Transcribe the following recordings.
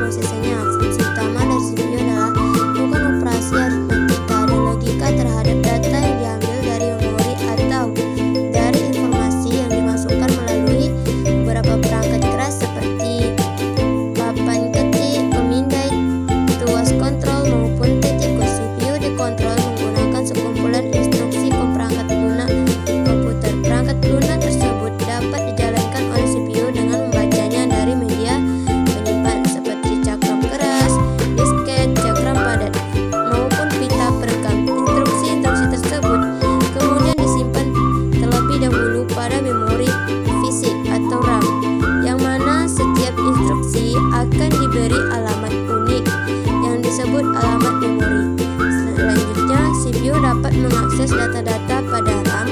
pemrosesnya. Fungsi utama dari CPU adalah melakukan operasi aritmatika dan logika terhadap data yang diambil dari memori atau dari informasi yang dimasukkan melalui beberapa perangkat keras seperti papan ketik, pemindai, tuas kontrol maupun tikus. CPU dikontrol menggunakan sekumpulan instruksi perangkat lunak komputer. Perangkat lunak tersebut dapat dijalankan oleh CPU dengan membacanya dari media penyimpan seperti cakram keras, disket, cakram padat, maupun pita perekam. Instruksi-instruksi tersebut kemudian disimpan terlebih dahulu pada memori fisik atau RAM, yang mana setiap instruksi akan diberi alamat unik yang disebut alamat memori. Selanjutnya, CPU dapat mengakses data-data pada RAM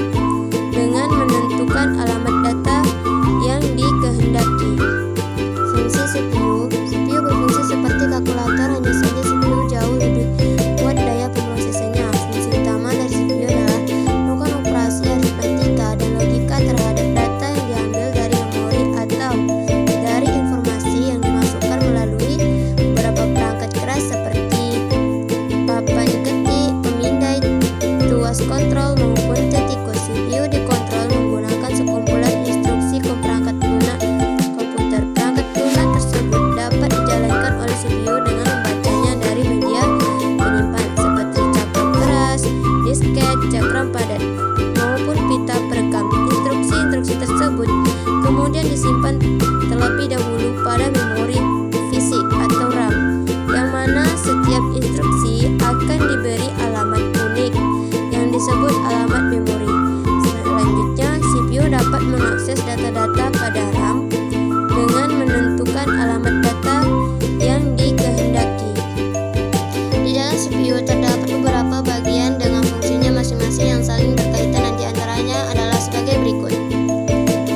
dengan menentukan alamat data yang dikehendaki. Fungsi CPU berfungsi seperti kalkulator, hanya saja CPU jauh lebih kuat daya pemrosesnya. Fungsi utama dari CPU adalah melakukan operasi aritmatika dan logika terhadap data yang diambil dari memori atau dari informasi yang dimasukkan melalui beberapa perangkat keras seperti papan ketik, pemindai, tuas kontrol maupun tikus. CPU dikontrol menggunakan sekumpulan instruksi perangkat lunak komputer. Perangkat lunak tersebut dapat dijalankan oleh CPU dengan membacanya dari media penyimpan seperti cakram keras, disket, cakram padat, maupun pita perekam. Instruksi-instruksi tersebut kemudian disimpan terlebih dahulu pada memori fisik atau RAM, yang mana setiap instruksi akan diberi alamat unik yang disebut alamat memori. Selanjutnya, CPU dapat mengakses data-data pada RAM dengan menentukan alamat data yang dikehendaki. Di dalam CPU terdapat beberapa bagian dengan fungsinya masing-masing yang saling berkaitan, dan diantaranya adalah sebagai berikut.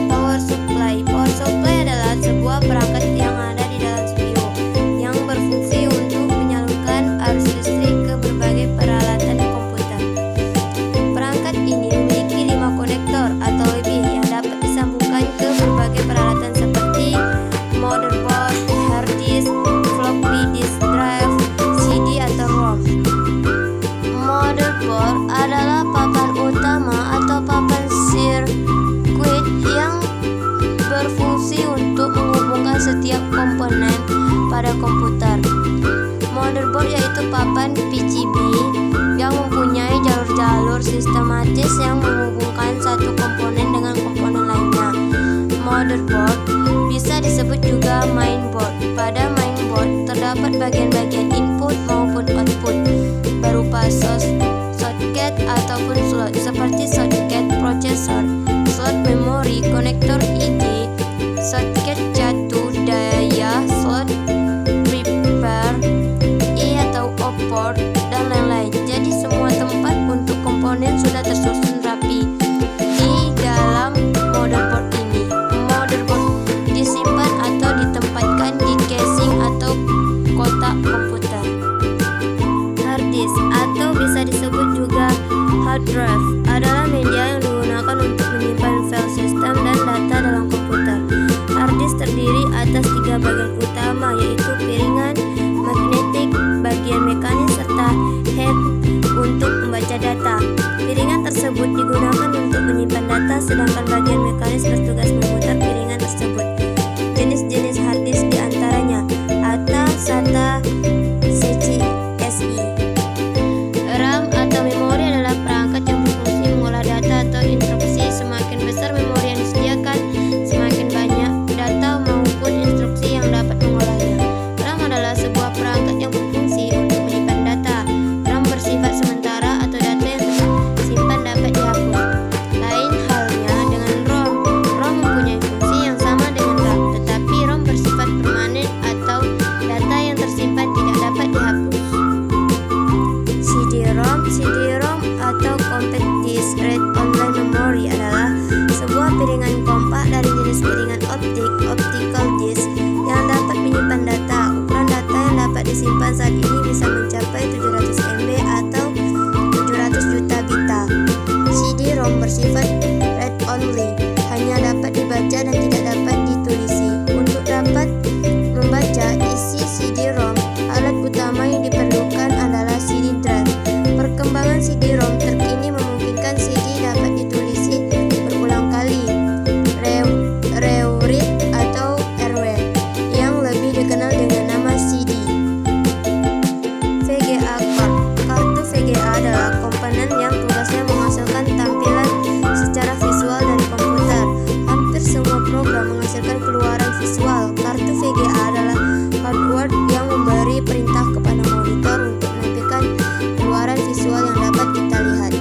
Power supply. Power supply adalah sebuah perangkat yang ada di dalam CPU yang berfungsi untuk menyalurkan arus listrik ke berbagai peralatan komputer. Perangkat ini memiliki 5 konektor atau lebih yang dapat disambungkan ke berbagai peralatan seperti motherboard, hard disk, floppy disk drive, CD atau ROM. Motherboard adalah papan utama atau papan sirkuit yang berfungsi untuk menghubungkan setiap komponen pada komputer. Motherboard yaitu papan PCB yang mempunyai jalur-jalur sistematis yang menghubungkan satu komponen dengan komponen lainnya. Motherboard bisa disebut juga mainboard. Pada mainboard terdapat bagian-bagian input maupun output berupa socket ataupun slot seperti socket processor, slot memori, konektor ID, socket jatuh daya, slot repair, atau port, dan lain-lain. Jadi semua tempat untuk komponen sudah tersusun rapi di dalam motherboard ini. Motherboard disimpan atau ditempatkan di casing atau kotak komputer. Hard disk atau bisa disebut juga hard drive adalah media yang digunakan untuk menyimpan file sistem dan data dalam komputer. Hard disk terdiri atas 3 bagian utama, yaitu piringan, magnetik, bagian mekanis, serta head untuk membaca data. Piringan tersebut digunakan untuk menyimpan data, sedangkan bagian mekanis bertugas memutar piringan tersebut. Jenis-jenis hard disk diantaranya ATA, SATA, CCSI. RAM atau memori adalah perangkat yang berfungsi mengolah data atau instruksi. Semakin besar memori yang disediakan, semakin banyak data maupun instruksi yang dapat mengolahnya. RAM adalah sebuah perangkat yang berfungsi untuk menyimpan data. RAM bersifat sementara atau data yang tersimpan dapat dihapus. Lain halnya dengan ROM yang memberi perintah kepada monitor untuk menampilkan keluaran visual yang dapat kita lihat.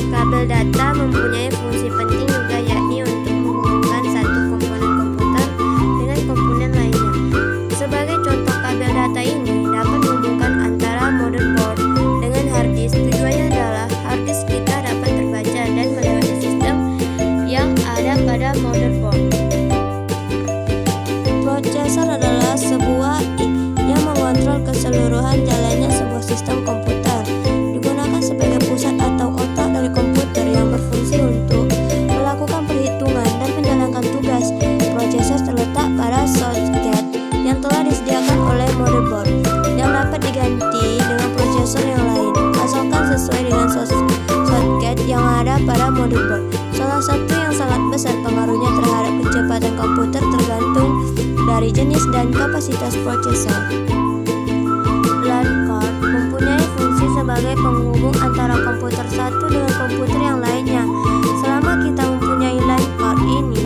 Kabel data mempunyai fungsi penting juga, yakni untuk menghubungkan satu komponen komputer dengan komponen lainnya. Sebagai contoh, kabel data ini dapat menghubungkan antara motherboard dengan hard disk. Tujuannya adalah hard disk kita dapat terbaca dan melewati sistem yang ada pada motherboard. Prosesor adalah sebuah yang mengontrol keseluruhan jalannya sebuah sistem komputer. Digunakan sebagai pusat atau otak dari komputer yang berfungsi untuk melakukan perhitungan dan menjalankan tugas. Prosesor terletak pada socket yang telah disediakan oleh motherboard, yang dapat diganti dengan prosesor yang lain, asalkan sesuai dengan socket yang ada pada motherboard. Salah satu yang sangat besar pengaruhnya terhadap kecepatan komputer tergantung dari jenis dan kapasitas prosesor. LAN card mempunyai fungsi sebagai penghubung antara komputer satu dengan komputer yang lainnya. Selama kita mempunyai LAN card ini,